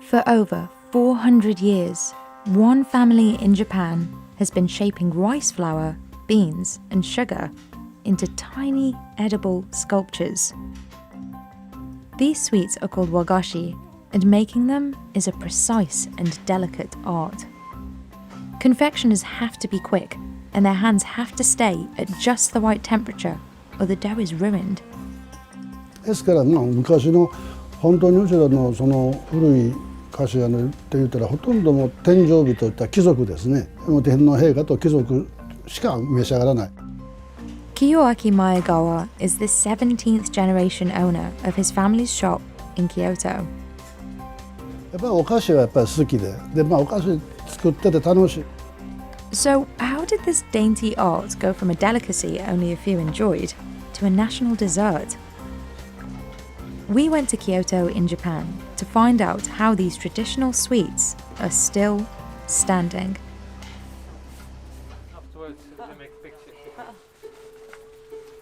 For over 400 years, one family in Japan has been shaping rice flour, beans, and sugar into tiny edible sculptures. These sweets are called wagashi, and making them is a precise and delicate art. Confectioners have to be quick, and their hands have to stay at just the right temperature, or the dough is ruined. ですから昔の本当にうちらのその古い菓子屋のって言ったらほとんどもう天上人といった貴族ですね。天皇陛下と貴族しか召し上がらない。Kiyoaki Maegawa is the 17th generation owner of his family's shop in Kyoto. やっぱりお菓子はやっぱり好きで、お菓子作ってて楽しい。So, how did this dainty art go from a delicacy only a few enjoyed to a national dessert? We went to Kyoto in Japan to find out how these traditional sweets are still standing.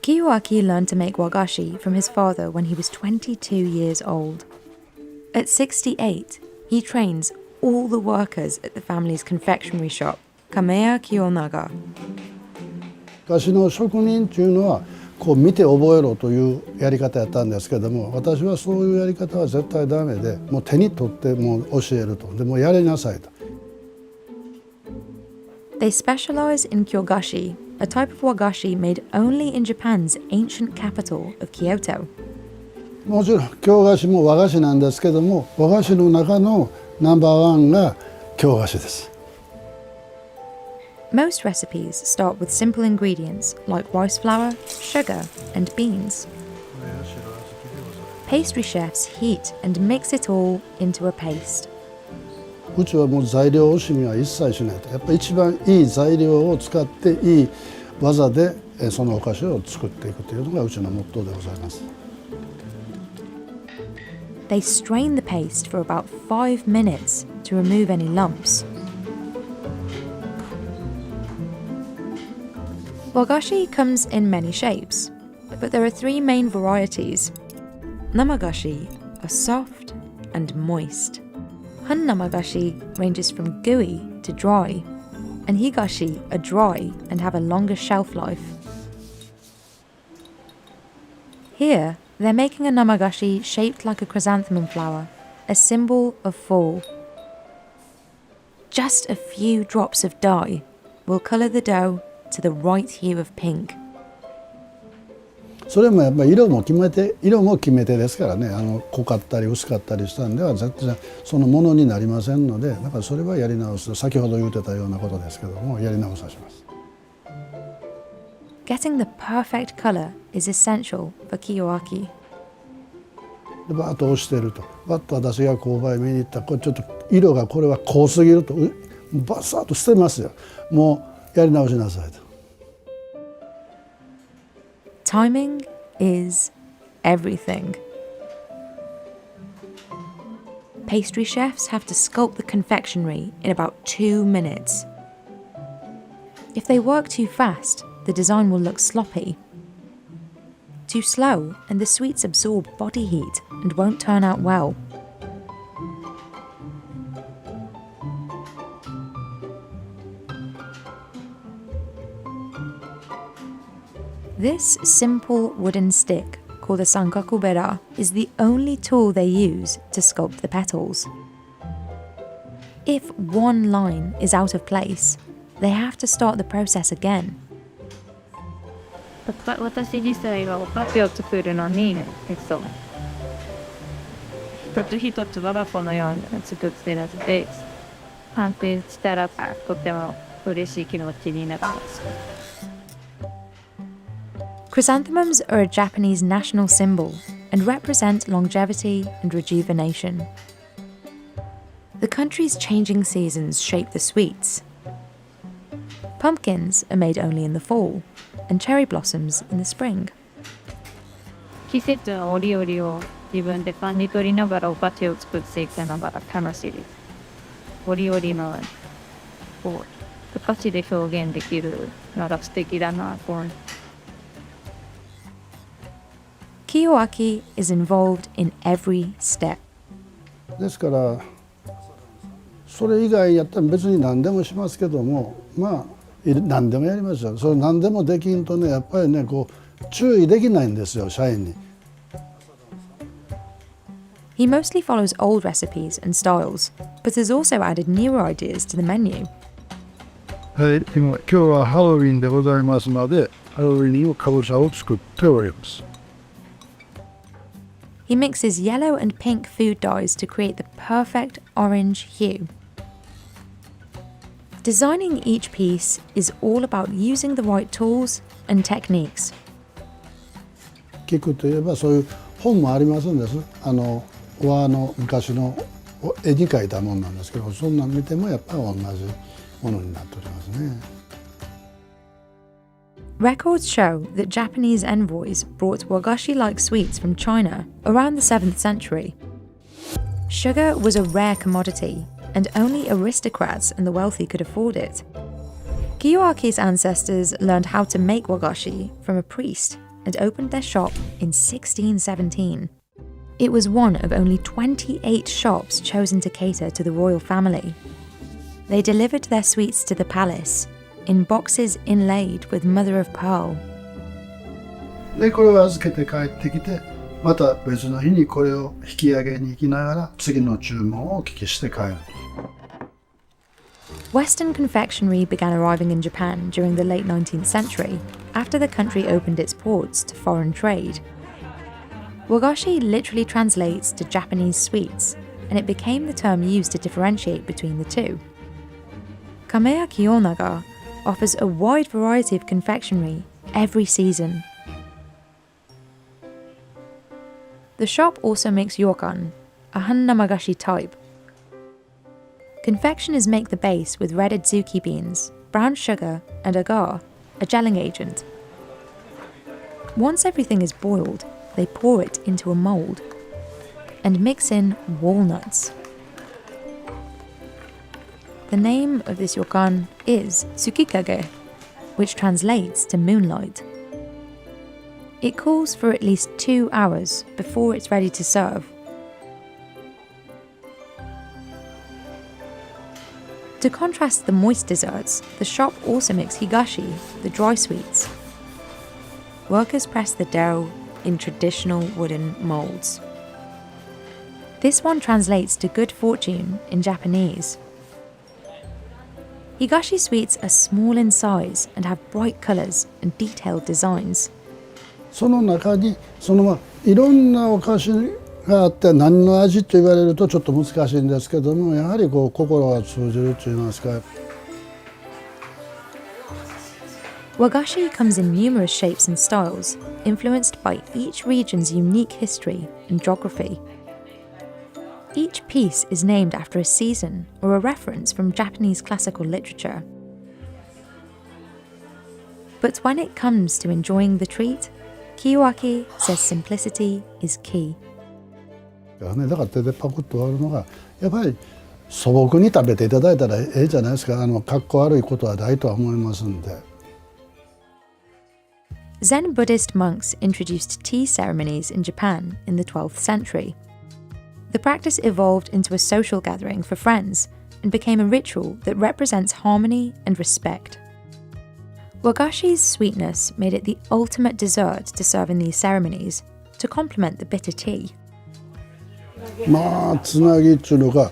Kiyoaki learned to make wagashi from his father when he was 22 years old. At 68, he trains all the workers at the family's confectionery shop, Kameya Kiyonaga. 菓子の職人っていうのはこう見て覚えろというやり方やったんですけども、私はそういうやり方は絶対ダメで、もう手に取ってもう教えると。でもやりなさいと。They specialize in kyogashi, a type of wagashi made only in Japan's ancient capital of Kyoto. もちろん京菓子も和菓子なんですけども、和菓子の中のナンバーワンが京菓子です。Most recipes start with simple ingredients like rice flour, sugar, and beans. Pastry chefs heat and mix it all into a paste. うちはもう材料惜しみは一切しないと。やっぱり一番いい材料を使っていい技でそのお菓子を作っていくというのがうちのモットーでございます。They strain the paste for about 5 minutes to remove any lumps. Wagashi comes in many shapes, but there are 3 main varieties. Namagashi are soft and moist. Han-namagashi ranges from gooey to dry, and higashi are dry and have a longer shelf life. Here, they're making a namagashi shaped like a chrysanthemum flower, a symbol of fall. Just a few drops of dye will colour the dough to the right hue of pink. それもやっぱり色も決め手ですからね。濃かったり薄かったりしたんでは絶対そのものになりませんので、だからそれはやり直す。先ほど言ってたようなことですけども、やり直さします。Getting the perfect colour is essential for kiyoaki. でバーッと押してると、バッと私が購買見に行ったら、これちょっと色がこれは濃すぎるとバサッと捨てますよ。もうやり直しなさいと。Timing is everything. Pastry chefs have to sculpt the confectionery in about 2 minutes. If they work too fast, the design will look sloppy. Too slow, and the sweets absorb body heat and won't turn out well. This simple wooden stick, called a sankakubera, is the only tool they use to sculpt the petals. If one line is out of place, they have to start the process again. 私自体はお菓子を作るのに、一つ一つ我が子のように作ってるので、完成したらとても嬉しい気持ちになります。Chrysanthemums are a Japanese national symbol and represent longevity and rejuvenation. The country's changing seasons shape the sweets. Pumpkins are made only in the fall, and cherry blossoms in the spring. 季節の折々を自分で感じ取りながらお菓子を作っていくのが楽しいです。折々のお菓子で表現できるのが素敵だなと思います。Kiyoaki is involved in every step. ですからそれ以外やったら別に何でもしますけども、まあ何でもやりますよ。それ何でもできんとね、やっぱりねこう注意できないんですよ、社員に。He mostly follows old recipes and styles, but has also added newer ideas to the menu. はい、今日はハロウィンでございますので、ハロウィンのかぼちゃを作っております。He mixes yellow and pink food dyes to create the perfect orange hue. Designing each piece is all about using the right tools and techniques. 菊といえばそういう本もありますんです。和の昔の絵に描いたものなんですけど、そんなん見てもやっぱり同じものになっておりますね。Records show that Japanese envoys brought wagashi-like sweets from China around the 7th century. Sugar was a rare commodity, and only aristocrats and the wealthy could afford it. Kiyoaki's ancestors learned how to make wagashi from a priest and opened their shop in 1617. It was one of only 28 shops chosen to cater to the royal family. They delivered their sweets to the palace in boxes inlaid with mother of pearl. でこれを預けて帰ってきて、また別の日にこれを引き上げに行きながら次の注文をお聞きして帰る。Western confectionery began arriving in Japan during the late 19th century, after the country opened its ports to foreign trade. Wagashi literally translates to Japanese sweets, and it became the term used to differentiate between the two. Kameya Kiyonaga offers a wide variety of confectionery every season. The shop also makes yokan, a hannamagashi type. Confectioners make the base with red adzuki beans, brown sugar, and agar, a gelling agent. Once everything is boiled, they pour it into a mould and mix in walnuts. The name of this yokan is tsukikage, which translates to moonlight. It cools for at least 2 hours before it's ready to serve. To contrast the moist desserts, the shop also makes higashi, the dry sweets. Workers press the dough in traditional wooden moulds. This one translates to good fortune in Japanese. Higashi sweets are small in size and have bright colours and detailed designs. その中にいろんなお菓子があって何の味と言われるとちょっと難しいんですけども、やはりこう心が通じると言いますか。Wagashi comes in numerous shapes and styles, influenced by each region's unique history and geography. Each piece is named after a season or a reference from Japanese classical literature. But when it comes to enjoying the treat, Kiyoaki says simplicity is key. だから手でパクッと割るのがやっぱり素朴に食べていただいたらええじゃないですか。かっこ悪いことはないとは思いますんで。Zen Buddhist monks introduced tea ceremonies in Japan in the 12th century. The practice evolved into a social gathering for friends and became a ritual that represents harmony and respect. Wagashi's sweetness made it the ultimate dessert to serve in these ceremonies, to complement the bitter tea. まあつなぎっていうのが、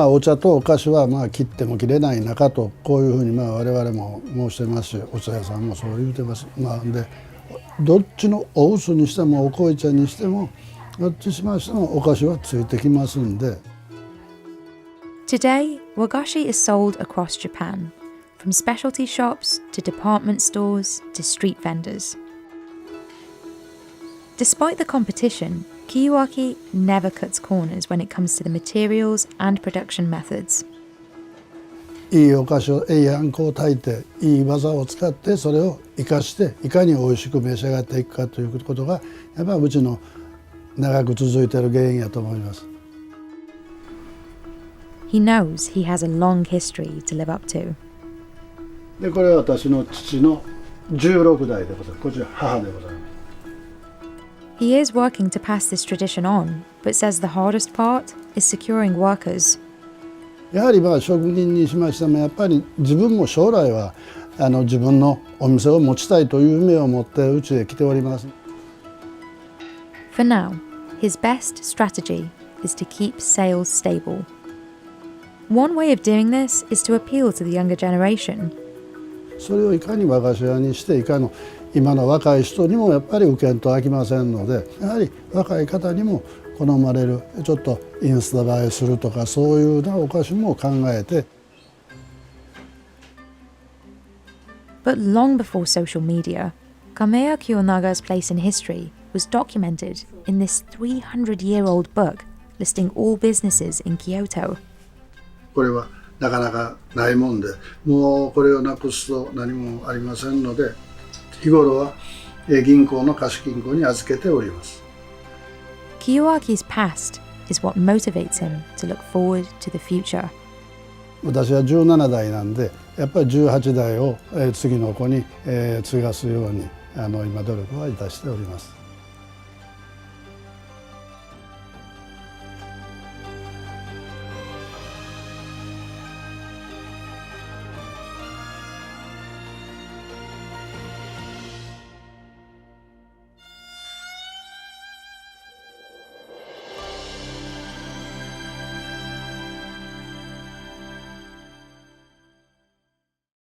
お茶とお菓子は切っても切れない仲とこういうふうに我々も申してますし、お茶屋さんもそう言うてます。でどっちのお薄にしてもお濃茶にしてもどっちしましてもお菓子はついてきますんで。Today, wagashi is sold across Japan, from specialty shops to department stores to street vendors. Despite the competition, Kiyoaki never cuts corners when it comes to the materials and production methods. いいお菓子をいいあんこを炊いていい技を使ってそれを生かしていかに美味しく召し上がっていくかということがやっぱりうちの長く続いている原因やと思います。He knows he has a long history to live up to. でこれは私の父の16代でございます。こちら母でございます。He is working to pass this tradition on, but says the hardest part is securing workers. やはり職人にしましてもやっぱり自分も将来は自分のお店を持ちたいという夢を持ってうちへ来ております。 For now, his best strategy is to keep sales stable. One way of doing this is to appeal to the younger generation. それをいかに和菓子屋にしていかの今の若い人にもやっぱり受けんと飽きませんので、やはり若い方にも好まれるちょっとインスタ映えするとかそういうようなお菓子も考えて。 But long before social media, Kameya Kiyonaga's place in history was documented in this 300-year-old book listing all businesses in Kyoto. これはなかなかないもんで、もうこれをなくすと何もありませんので、日頃は銀行の貸金庫に預けております。 Kiyoaki's past is what motivates him to look forward to the future. 私は17代なんで、やっぱり18代を次の子に継がすように今努力はいたしております。